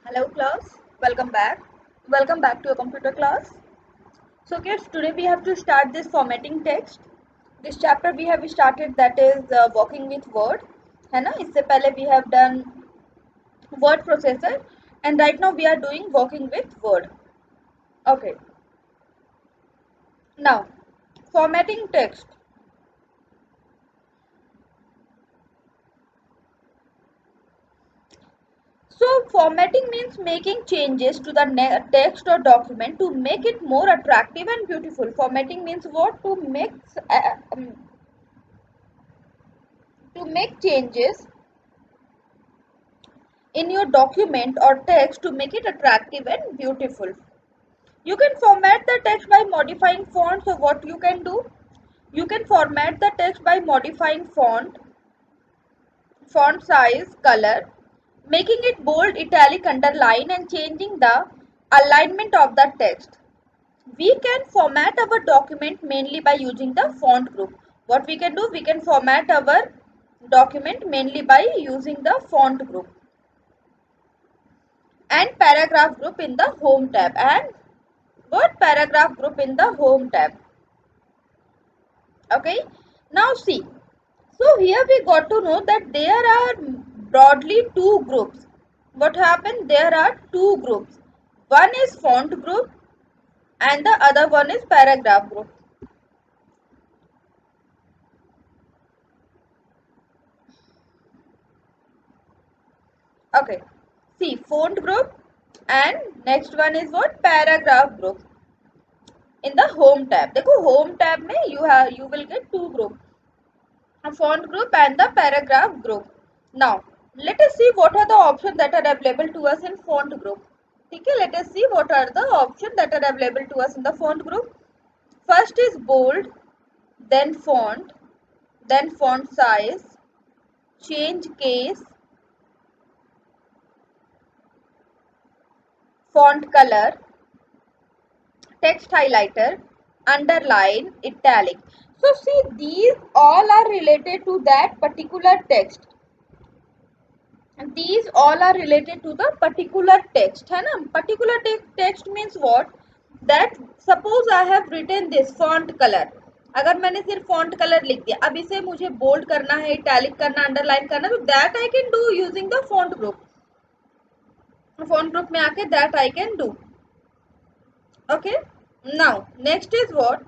Hello class, welcome back. Welcome back to your computer class. So kids, today we have to start this formatting text. This chapter we have started, that is working with word. है ना? इससे पहले we have done word processor and right now we are doing working with word. Okay. Now, formatting text. So formatting means making changes to the text or document to make it more attractive and beautiful. Formatting means what? To make changes in your document or text to make it attractive and beautiful. You can format the text by modifying font. So what you can do? You can format the text by modifying font size, color, making it bold, italic, underline and changing the alignment of the text. We can format our document mainly by using the font group. What we can do? We can format our document mainly by using the font group and paragraph group in the home tab and what paragraph group in the home tab. Okay, now see, so here we got to know that there are broadly two groups. What happened? There are two groups. One is font group and the other one is paragraph group. Okay, see, font group and next one is what? Paragraph group in the home tab. देखो home tab में you will get two groups, a font group and the paragraph group. Now let us see what are the options that are available to us in font group. Okay, let us see what are the options that are available to us in the font group. First is bold, then font size, change case, font color, text highlighter, underline, italic. So see, these all are related to that particular text. And these all are related to the particular text. है ना? Particular text means what? That suppose I have written this font color. अगर मैंने सिर्फ font color लिख दिया, अब इसे मुझे bold करना है, italic करना, underline करना, तो that I can do using the font group. Font group में आके that I can do. Okay. Now next is what?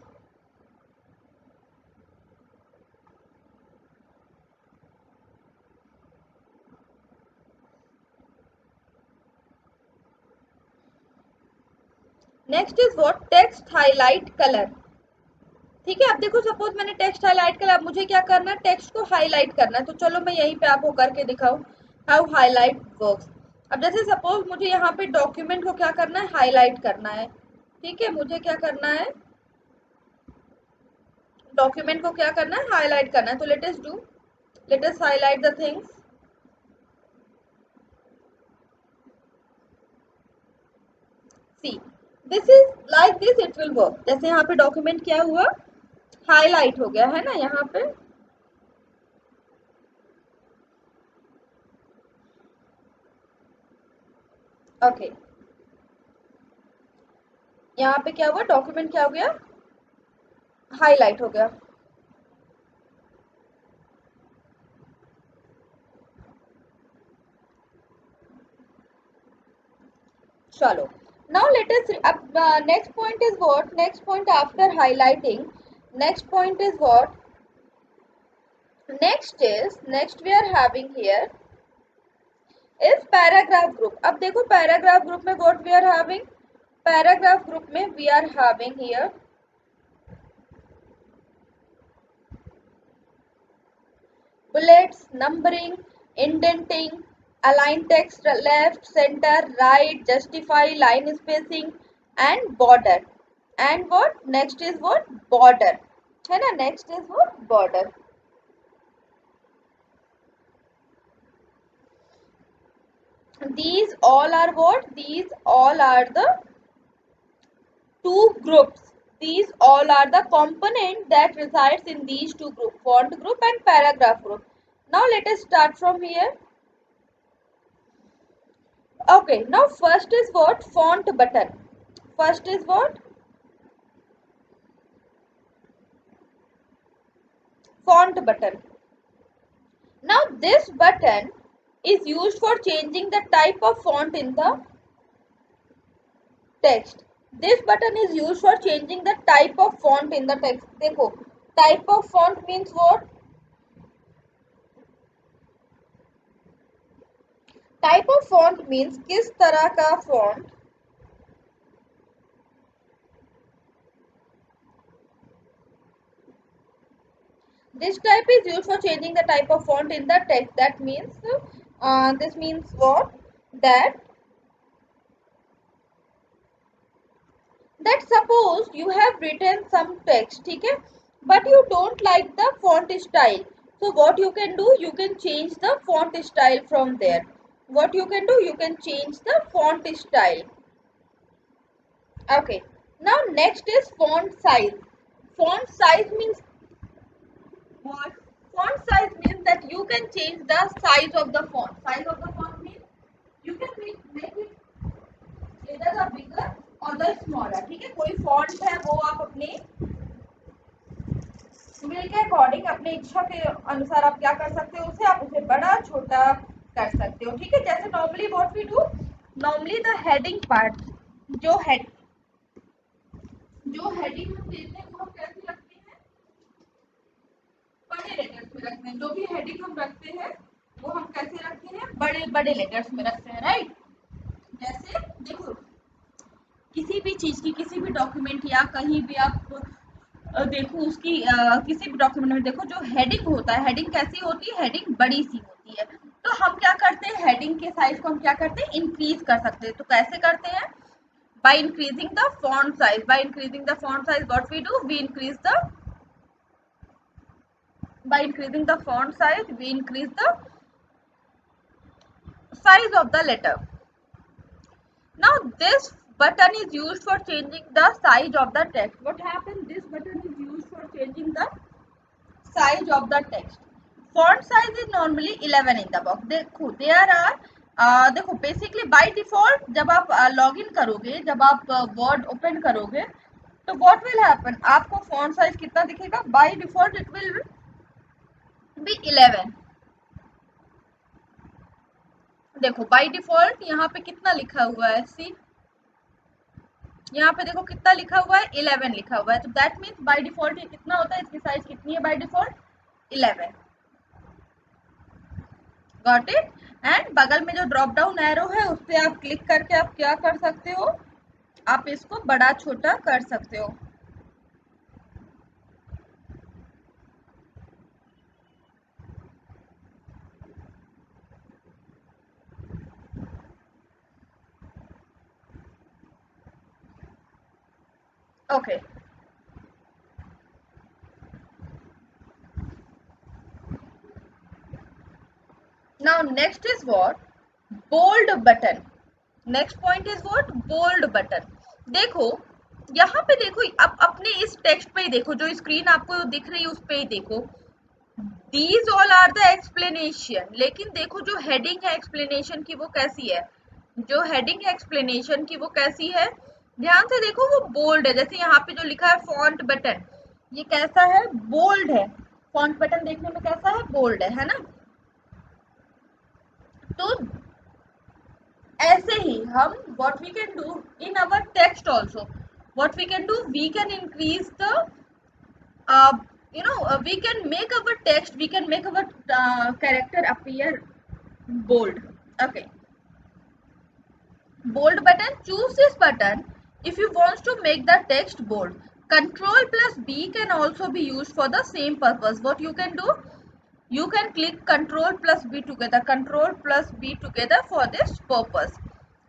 Next is what? Text highlight colour. ठीक है, अब देखो सपोज मैंने टेक्स्ट हाईलाइट कलर, अब मुझे क्या करना है? टेक्स्ट को हाईलाइट करना है. तो चलो मैं यहीं पे आपको करके दिखाऊं हाउ हाईलाइट वर्क्स. अब जैसे सपोज मुझे यहाँ पे डॉक्यूमेंट को क्या करना है? हाईलाइट करना है. ठीक है, मुझे क्या करना है? डॉक्यूमेंट को क्या करना है? हाईलाइट करना है. तो let us highlight the things. See, this is like this, it will work. जैसे यहाँ पे डॉक्यूमेंट क्या हुआ? हाईलाइट हो गया है ना यहाँ पे. ओके, यहाँ पे क्या हुआ? डॉक्यूमेंट क्या हो गया? हाईलाइट हो गया. चलो, now let us next point is what? Next point after highlighting, next point is what? Next we are having here is paragraph group. अब देखो paragraph group में what we are having? Paragraph group में we are having here bullets, numbering, indenting, align text left, center, right, justify, line spacing and border. And what? Next is what? Border. है ना? Next is what? Border. These all are what? These all are the two groups. These all are the component that resides in these two groups, font group and paragraph group. Now let us start from here. Okay, now first is what? Font button. First is what? Font button. Now this button is used for changing the type of font in the text. This button is used for changing the type of font in the text. देखो, type of font means what? Type of font means किस तरह का font this type is used for changing the type of font in the text. That means this means what? That suppose you have written some text, ठीक है, but you don't like the font style. So what you can do? You can change the font style from there. What you can do? You can change the font style. Okay. Now next is font size. Font size means what? Font size means that you can change the size of the font. Size of the font means you can make it either the bigger or the smaller. ठीक है, कोई font है वो आप अपने will के according अपनी इच्छा के अनुसार आप क्या कर सकते हो, उसे आप उसे बड़ा छोटा कर सकते हो. ठीक है, जैसे normally what we do, normally the heading part, जो हेड जो हेडिंग हम देते हैं वो हम कैसे रखते हैं, बड़े लेटर्स में रखते हैं. जो भी हेडिंग हम रखते हैं वो हम कैसे रखते हैं, बड़े बड़े लेटर्स में रखते हैं. राइट. जैसे देखो, किसी भी चीज की, किसी भी डॉक्यूमेंट या कहीं भी आप देखो उसकी किसी भी डॉक्यूमेंट में देखो, जो हेडिंग होता है, हेडिंग कैसी होती है, हेडिंग बड़ी सी होती है. तो हम क्या करते हैं, हेडिंग के साइज को हम क्या करते हैं, इंक्रीज कर सकते हैं. तो कैसे करते हैं, by increasing the font size. By increasing the font size what we do, we increase the, by increasing the font size we increase the size of the letter. Now this button is used for changing the size of the text. What happens, this button is used for changing the size of the text. Font size is normally 11 in the box. देखो there are देखो basically by default जब आप log in करोगे, जब आप word open करोगे, तो what will happen, आपको फॉन्ट साइज कितना दिखेगा, by default it will be 11. देखो बाय डिफॉल्ट यहाँ पे कितना लिखा हुआ है, सी यहाँ पे देखो कितना लिखा हुआ है, 11 लिखा हुआ है. तो दैट मीन्स बाय डिफॉल्ट ये कितना होता है, इसकी साइज कितनी है by default, 11. Got it. And बगल में जो ड्रॉप डाउन एरो है उस पर आप क्लिक करके आप क्या कर सकते हो, आप इसको बड़ा छोटा कर सकते हो. Okay. Now next is what, bold button. Next point is what, bold button. देखो यहाँ पे देखो, आप अपने इस टेक्स्ट पे ही देखो, जो स्क्रीन आपको दिख रही है उस पे ही देखो. These all are the explanation. लेकिन देखो जो हेडिंग है एक्सप्लेनेशन की वो कैसी है, जो हेडिंग है एक्सप्लेनेशन की वो कैसी है, ध्यान से देखो वो बोल्ड है. जैसे यहाँ पे जो लिखा है फॉन्ट बटन, ये कैसा है, बोल्ड है. फॉन्ट बटन देखने में कैसा है, बोल्ड है ना. तो ऐसे ही हम what we can do in our text also, what we can do, we can increase the we can make our text, we can make our character appear bold. Okay. Bold button, choose this button if you want to make the text bold. Control plus B can also be used for the same purpose. What you can do, you can click Control plus B together, Control plus B together for this purpose.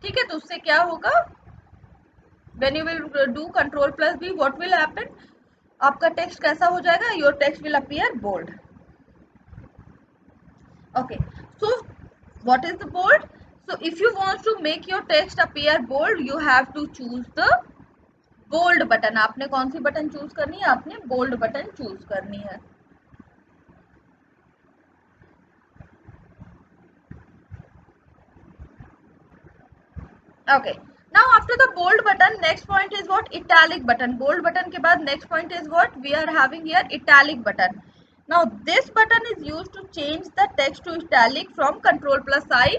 ठीक है, तो उससे क्या होगा, when you will do Control plus B, what will happen, आपका text कैसा हो जाएगा, your text will appear bold. Okay, so what is the bold? So if you want to make your text appear bold, you have to choose the bold button. आपने कौन सी button choose करनी है, आपने bold button choose करनी है. Okay. Now after the bold button, next point is what? Italic button. Bold button के बाद next point is what? We are having here italic button. Now this button is used to change the text to italic from control plus I.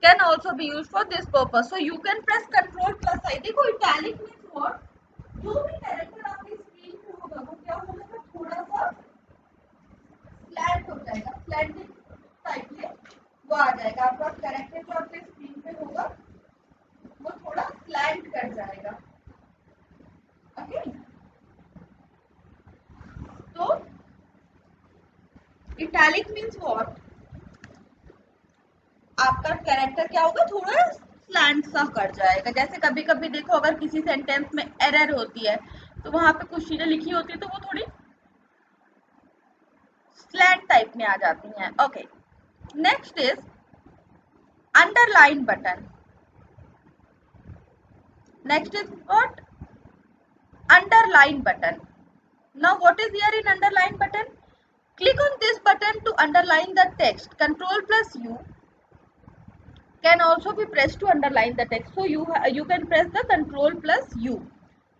Can also be used for this purpose. So you can press control plus I. देखो italic means what? जो भी character आपकी screen पे होगा वो क्या हो जाएगा? थोड़ा सा फ्लैट हो जाएगा, फ्लैटिंग टाइप में वो आ जाएगा। आपका कैरेक्टर जो आपके स्क्रीन पे होगा वो थोड़ा स्लैंट कर जाएगा। ओके, तो इटैलिक मीन्स व्हाट? आपका कैरेक्टर क्या होगा? थोड़ा स्लैंट सा कर जाएगा। जैसे कभी कभी देखो अगर किसी सेंटेंस में एरर होती है तो वहां पे कुछ चीजें लिखी होती है तो वो थोड़ी स्लैंट टाइप में आ जाती हैं। Okay, next is underline button. Next is what? Underline button. Now what is here in underline button? Click on this button to underline the text. Control plus U can also be pressed to underline the text. So you can press the control plus U.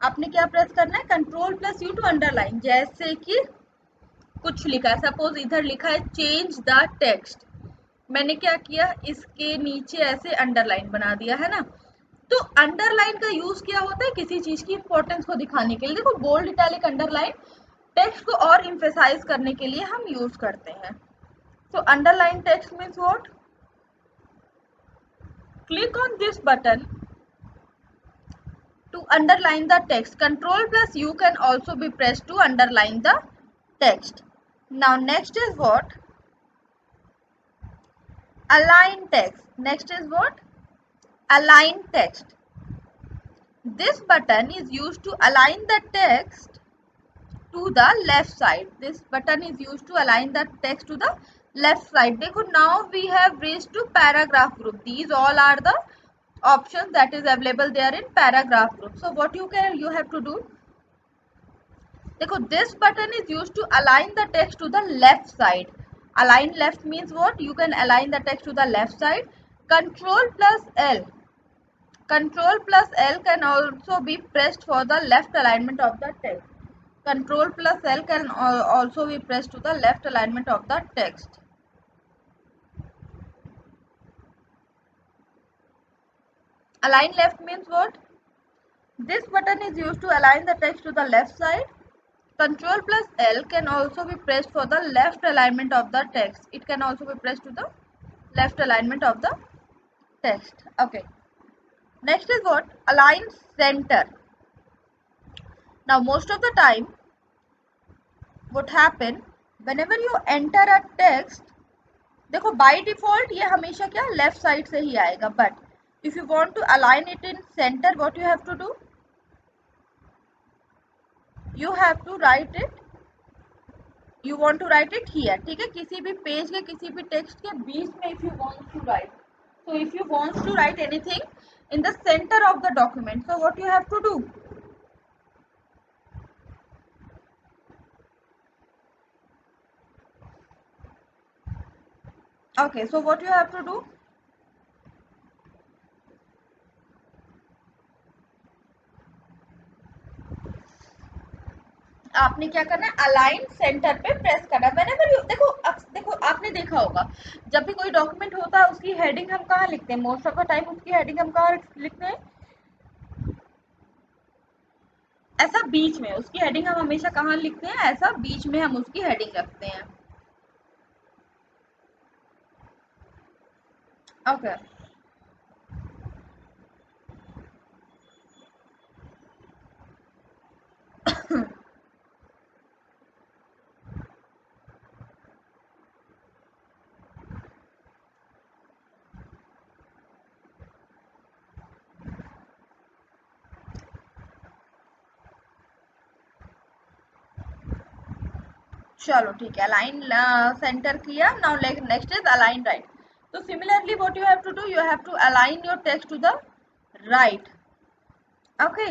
आपने क्या press करना है? Control plus U to underline. जैसे कि कुछ लिखा है, suppose इधर लिखा है चेंज द टेक्स्ट, मैंने क्या किया? इसके नीचे ऐसे अंडरलाइन बना दिया है ना। तो अंडरलाइन का यूज क्या होता है? किसी चीज की इंपॉर्टेंस को दिखाने के लिए। देखो बोल्ड, इटैलिक, अंडरलाइन टेक्स्ट को और एम्फेसाइज करने के लिए हम यूज करते हैं। तो underline text means what? Click on this button to underline the text. Control plus U can also be pressed to underline the text. Now next is what? Align text. Next is what? Align text. This button is used to align the text to the left side. This button is used to align the text to the left side. देखो now we have reached to paragraph group. These all are the options that is available there in paragraph group. So what you have to do? देखो this button is used to align the text to the left side. Align left means what? You can align the text to the left side. Control plus L. Control plus L can also be pressed for the left alignment of the text. Control plus L can also be pressed to the left alignment of the text. Align left means what? This button is used to align the text to the left side. Control plus L can also be pressed for the left alignment of the text. It can also be pressed to the left alignment of the text. Okay. Next is what? Align center. Now most of the time what happen whenever you enter a text, देखो by default ये हमेशा क्या left side से ही आएगा, but if you want to align it in centre what you have to do? You have to write it, you want to write it here. ठीक है, किसी भी पेज के किसी भी टेक्स्ट के बीच में if you want to write, so if you want to write anything in the center of the document, so what you have to do? Okay, so what you have to do? आपने क्या करना है? Align centre पे press करना है। Whenever you देखो आपने देखा होगा जब भी कोई डॉक्यूमेंट होता है उसकी हेडिंग हम कहाँ लिखते हैं? मोस्ट ऑफ द टाइम उसकी हेडिंग हम कहाँ लिखते हैं? ऐसा बीच में। उसकी हेडिंग हम हमेशा कहाँ लिखते हैं? ऐसा बीच में हम उसकी हेडिंग रखते हैं। ओके, चलो ठीक है, अलाइन सेंटर किया। Now next is align right. तो similarly what you have to do? You have to align your text to the right. Okay,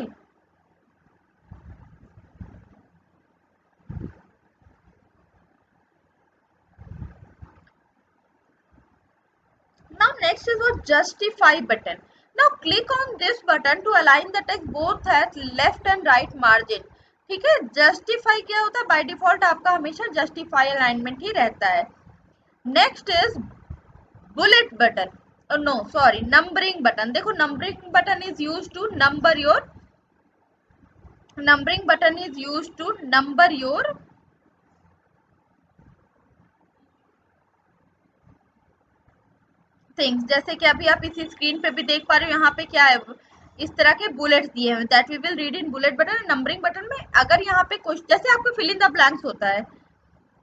now next is what? Justify button. Now click on this button to align the text both at left and right margin. ठीक है, justify क्या होता है, by default आपका हमेशा justify alignment ही रहता है. Next is bullet button, no sorry, numbering button. देखो numbering button is use to number your, numbering button is used to number your things. जैसे कि अभी आप इसी स्क्रीन पे भी देख पा रहे हो, यहाँ पे क्या है, इस तरह के बुलेट्स दिए हैं, that we will read in bullet button. Numbering button में अगर यहाँ पे कुछ जैसे आपका फिल इन द ब्लैंक्स होता है,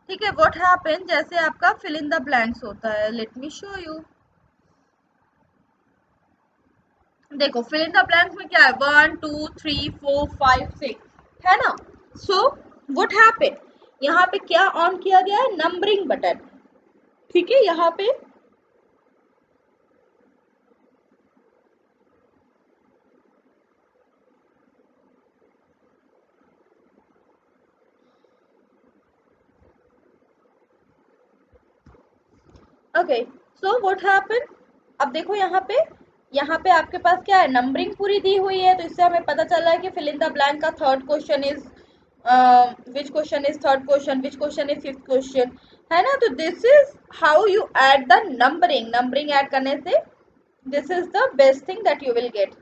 ठीक है, व्हाट हैपन, जैसे आपका फिल इन द ब्लैंक्स होता है, लेट मी शो यू. देखो फिल इन द ब्लैंक्स में क्या है, 1 2 3 4 5 6 है ना. सो व्हाट हैपन, यहाँ पे क्या ऑन किया गया है, नंबरिंग बटन. ठीक है, यहाँ पे ओके. सो व्हाट हैपन, अब देखो यहाँ पे आपके पास क्या है, नंबरिंग पूरी दी हुई है, तो इससे हमें पता चल रहा है कि फिल इन द ब्लैंक का third question is which question is third question, which question is fifth question, है ना. तो this is how you add the numbering. Numbering add करने से this is the best thing that you will get.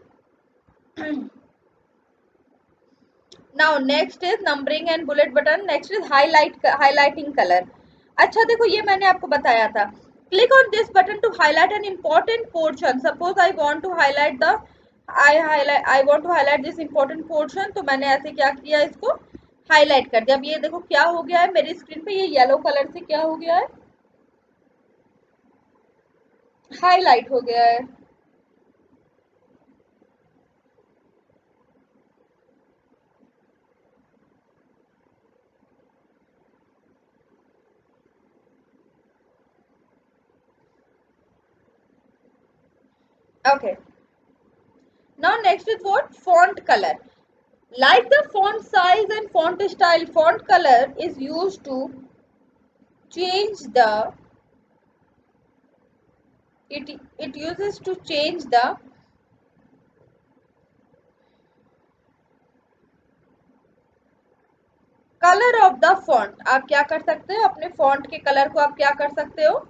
Now next is numbering and bullet button. Next is highlighting colour. अच्छा देखो ये मैंने आपको बताया था. Click on this button to highlight an important portion. Suppose I want to highlight the I want to highlight this important portion. तो मैंने ऐसे क्या किया, इसको हाईलाइट कर दिया. अब ये देखो क्या हो गया है मेरी स्क्रीन पे, ये येलो कलर से क्या हो गया है, हाईलाइट हो गया है. Okay. Now next is what? Font color. Like the font size and font style, font color is used to change the it uses to change the color of the font. आप क्या कर सकते हो, अपने font के color को आप क्या कर सकते हो,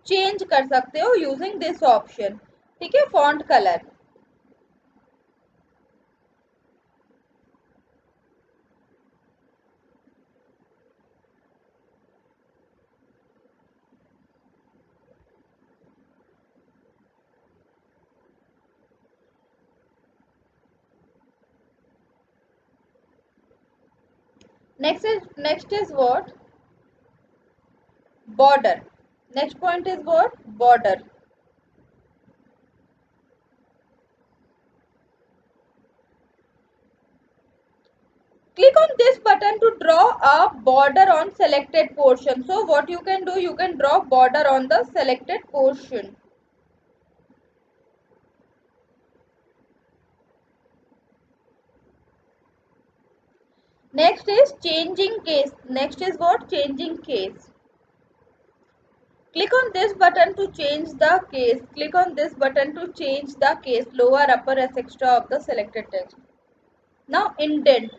change कर सकते हो using this option. ठीक है, font color. Next is what? Border. Next point is what? Border. Click on this button to draw a border on selected portion. So what you can do, you can draw border on the selected portion. Next is changing case. Next is what? Changing case. Click on this button to change the case. Click on this button to change the case, lower, upper, etc. of the selected text. Now indent.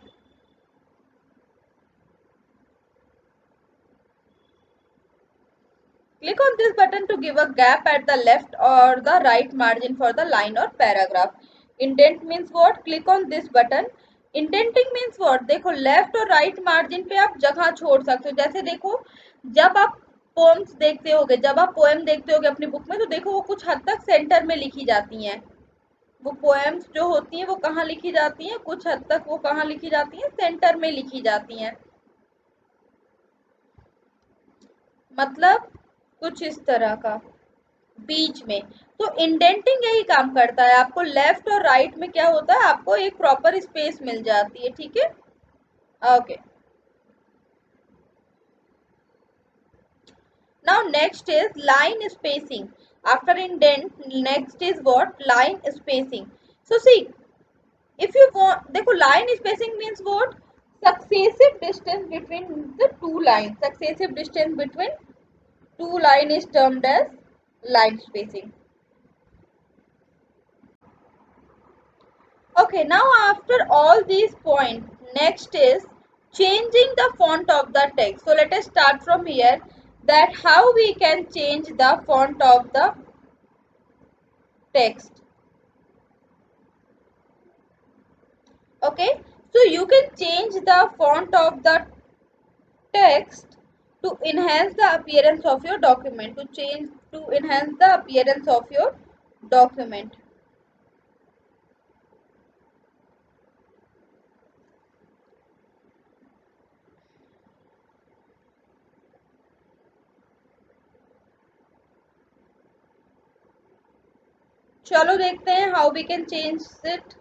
Click on this button to give a gap at the left or the right margin for the line or paragraph. Indent means what? Click on this button. Indenting means what, देखो left और right margin पे आप जगह छोड़ सकते हो. जैसे देखो जब आप पोम्स देखते होगे, जब आप पोएम देखते होगे अपनी बुक में, तो देखो वो कुछ हद तक सेंटर में लिखी जाती हैं. वो पोएम्स जो होती हैं वो कहाँ लिखी जाती हैं, कुछ हद तक वो कहाँ लिखी जाती हैं, सेंटर में लिखी जाती हैं. मतलब कुछ इस तरह का बीच में. तो इंडेंटिंग यही काम करता है, आपको लेफ्ट और राइट में क्या होता है, आपको एक प्रॉपर स्पेस मिल जाती है. ठीक है, okay. Now next is line spacing. After indent, next is what? Line spacing. So see, if you want, देखो line spacing means what? Successive distance between the two lines. Successive distance between two line is termed as line spacing. Okay, now after all these points, next is changing the font of the text. So let us start from here, that how we can change the font of the text. Okay, so you can change the font of the text to enhance the appearance of your document, to enhance the appearance of your document. चलो देखते हैं how we can change it.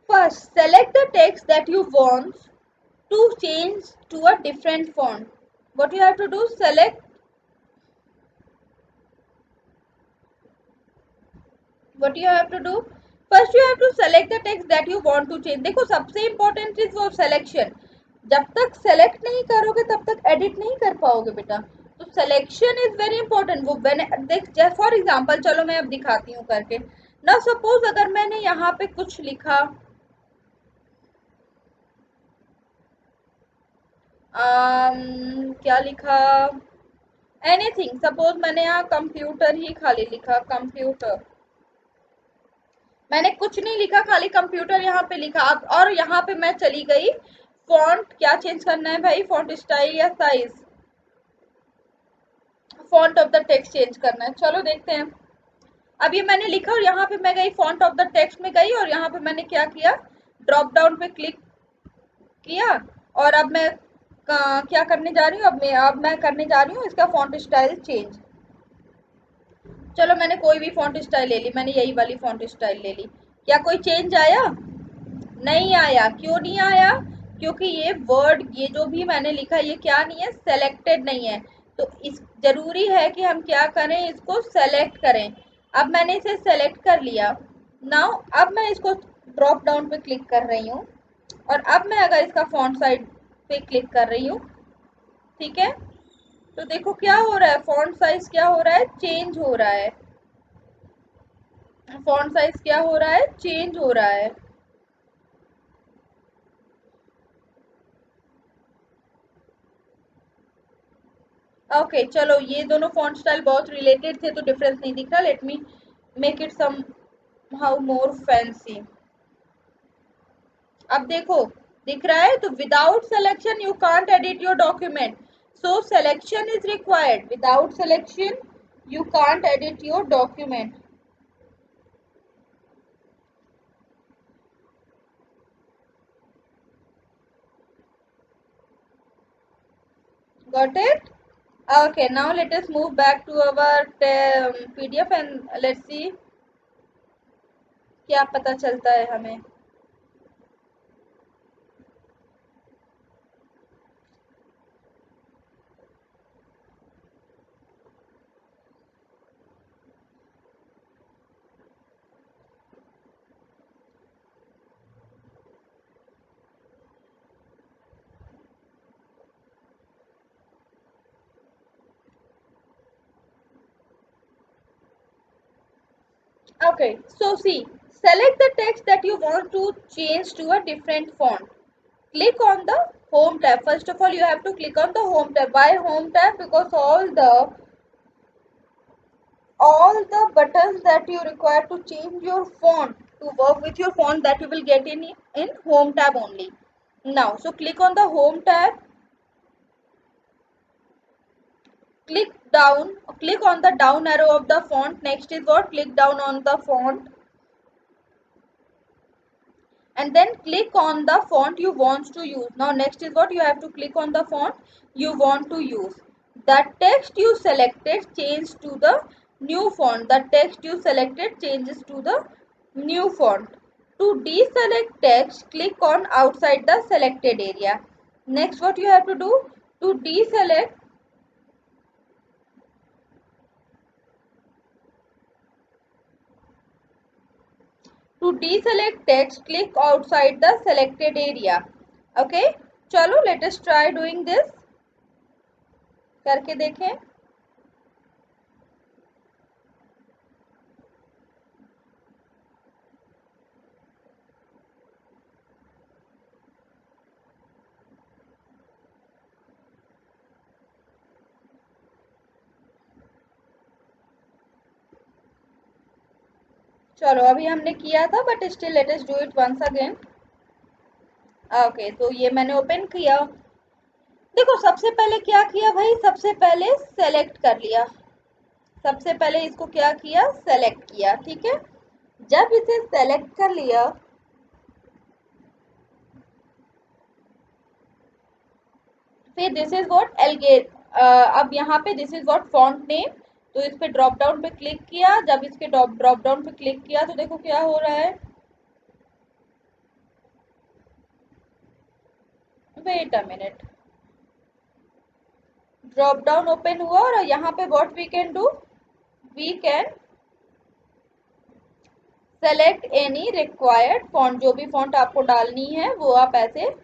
First, select the text that you want to change to a different font. What you have to do, what you have to do, first you have to select the text that you want to change. देखो सबसे important चीज वो selection. जब तक select नहीं करोगे तब तक edit नहीं कर पाओगे बेटा. तो selection is very important. वो देख, for example, चलो मैं अब दिखाती हूँ करके. Now suppose अगर मैंने यहाँ पे कुछ लिखा, क्या लिखा, एनीथिंग, सपोज मैंने यहाँ कंप्यूटर ही खाली लिखा, कंप्यूटर, मैंने कुछ नहीं लिखा, खाली कंप्यूटर यहाँ पे लिखा. अब और यहाँ पे मैं चली गई, फॉन्ट क्या चेंज करना है भाई, फॉन्ट स्टाइल या size, font of the text change करना है. चलो देखते हैं. अब ये मैंने लिखा और यहाँ पे मैं गई फॉन्ट ऑफ द टेक्स्ट में गई और यहाँ पे मैंने क्या किया, ड्रॉप डाउन पे क्लिक किया और अब मैं क्या करने जा रही हूँ, अब मैं करने जा रही हूँ इसका फॉन्ट स्टाइल चेंज. चलो मैंने कोई भी फॉन्ट स्टाइल ले ली, मैंने यही वाली फॉन्ट स्टाइल ले ली. क्या कोई चेंज आया? नहीं आया. क्यों नहीं आया? क्योंकि ये वर्ड, ये जो भी मैंने लिखा, ये क्या नहीं है, सेलेक्टेड नहीं है. तो इस जरूरी है कि हम क्या करें, इसको सेलेक्ट करें. अब मैंने इसे सेलेक्ट कर लिया. नाउ अब मैं इसको ड्रॉप डाउन पे क्लिक कर रही हूँ और अब मैं अगर इसका फॉन्ट साइज पे क्लिक कर रही हूँ, ठीक है, तो देखो क्या हो रहा है, फॉन्ट साइज क्या हो रहा है, चेंज हो रहा है. फॉन्ट साइज क्या हो रहा है, चेंज हो रहा है. ओके चलो, ये दोनों फॉन्ट स्टाइल बहुत रिलेटेड थे तो डिफरेंस नहीं दिख रहा. Let me make it somehow more fancy. अब देखो दिख रहा है. तो without selection you can't edit your document, so selection is required. Without selection you can't edit your document. Got it? Okay, now let us move back to our PDF and let's see क्या पता चलता है हमें. Okay, so see, select the text that you want to change to a different font. Click on the home tab. First of all, you have to click on the home tab. Why home tab? Because all the buttons that you require to change your font, to work with your font, that you will get in home tab only. Now, so click on the home tab. Click on the down arrow of the font. Next is what? Click down on the font and then click on the font you want to use. Now next is what? You have to click on the font you want to use. The text you selected change to the new font. The text you selected changes to the new font. To deselect text, click on outside the selected area. Next what you have to do? To deselect, text, click outside the selected area. Okay, चलो let us try doing this. करके देखें. चलो अभी हमने किया था but still let us do it once again. Okay तो ये मैंने ओपन किया। देखो सबसे पहले क्या किया भाई, सबसे पहले सेलेक्ट कर लिया। सबसे पहले इसको क्या किया, सेलेक्ट किया, ठीक है। जब इसे सेलेक्ट कर लिया फिर दिस इज व्हाट एलगे, अब यहाँ पे this is what font name. तो इस पे ड्रॉप डाउन पे क्लिक किया, जब इसके ड्रॉप डाउन पे क्लिक किया तो देखो क्या हो रहा है, wait a minute, drop down open हुआ और यहाँ पे what we can do, we can select any required font, जो भी फॉन्ट आपको डालनी है वो आप ऐसे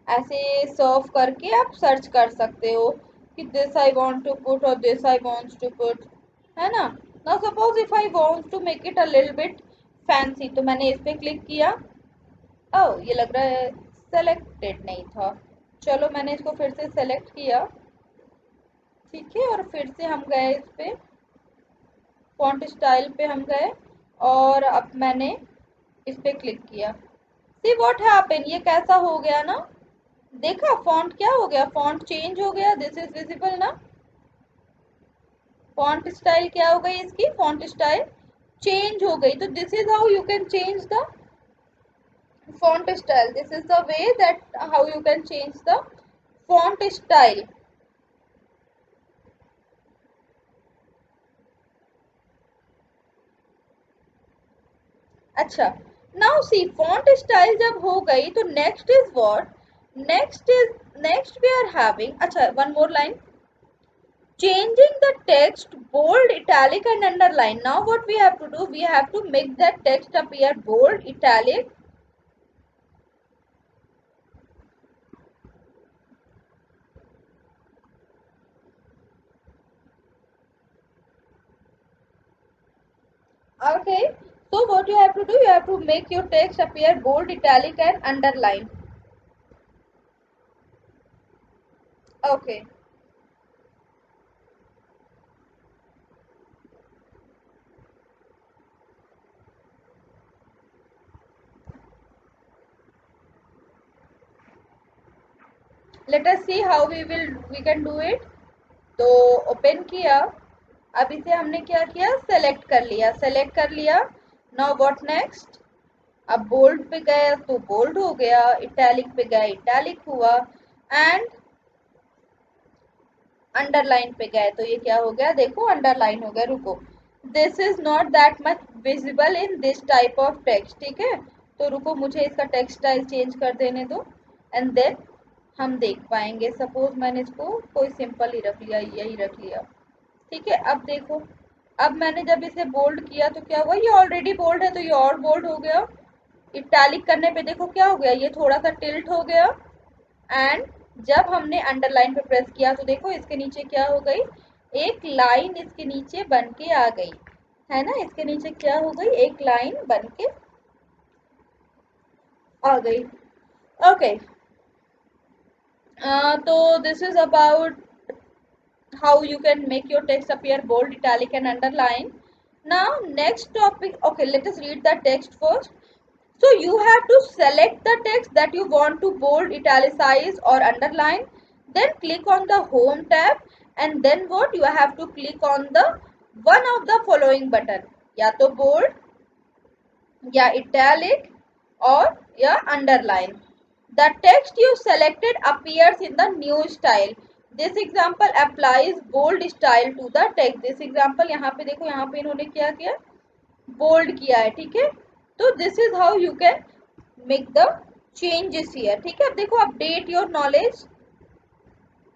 ऐसे सर्व करके आप सर्च कर सकते हो कि this I want to put और this I wants to put, है ना। Now suppose if I want to make it a little bit fancy, तो मैंने इस पे क्लिक किया। ओह ये लग रहा है सेलेक्टेड नहीं था, चलो मैंने इसको फिर से सेलेक्ट किया, ठीक है, और फिर से हम गए इस पे फॉन्ट स्टाइल पे हम गए और अब मैंने इस पे क्लिक किया। सी व्हाट हैपन, ये कैसा हो गया ना, देखा फॉन्ट क्या हो गया, फॉन्ट चेंज हो गया, दिस इज विजिबल ना। फॉन्ट स्टाइल क्या हो गई इसकी, फॉन्ट स्टाइल चेंज हो गई। तो this is how you can change the font style, this is the way that how you can change the font style। अच्छा नाउ सी फॉन्ट स्टाइल जब हो गई तो next is what, next we are having, अच्छा one more line, changing the text bold, italic and underline। Now what we have to do, we have to make that text appear bold, italic, okay, so what you have to do, you have to make your text appear bold, italic and underline। Okay, let us see how we can do it। तो open किया, अब इसे हमने क्या किया, select कर लिया, select कर लिया। नाउ व्हाट नेक्स्ट, अब बोल्ड पे गए तो बोल्ड हो गया, इटैलिक पे गए इटैलिक हुआ, एंड अंडरलाइन पे गए तो ये क्या हो गया, देखो अंडरलाइन हो गया। रुको, this is not that much visible in this type of text, ठीक है। तो रुको मुझे इसका टेक्स्ट स्टाइल चेंज कर देने दो एंड देन हम देख पाएंगे। सपोज मैंने इसको कोई सिंपल ही रख लिया, यही रख लिया, ठीक है। अब देखो, अब मैंने जब इसे बोल्ड किया तो क्या हुआ, ये ऑलरेडी बोल्ड है तो ये और बोल्ड हो गया। इटैलिक करने पे देखो क्या हो गया, ये थोड़ा सा टिल्ट हो गया। एंड जब हमने अंडरलाइन पे प्रेस किया तो देखो इसके नीचे क्या हो गई, एक लाइन इसके नीचे बन के आ गई, है ना। इसके नीचे क्या हो गई, एक लाइन बन के आ गई। ओके, तो this is about how you can make your text appear bold, italic and underline. Now next topic, okay, let us read the text first. So you have to select the text that you want to bold, italicize or underline, then click on the home tab and then what, you have to click on the one of the following button, या तो bold या italic or या underline। The text you selected appears in the new style। This example applies bold style to the text। This example यहाँ पे देखो, यहाँ पे इन्होंने क्या किया, बोल्ड किया है, ठीक है। तो this is how you can make the changes here, ठीक है। अब देखो, अपडेट योर नॉलेज,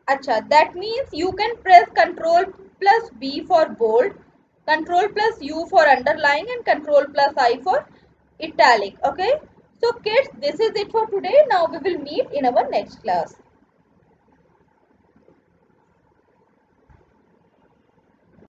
अच्छा that means you can press control plus B for bold, control plus U for underline and control plus I for italic, okay। So kids, this is it for today. Now we will meet in our next class.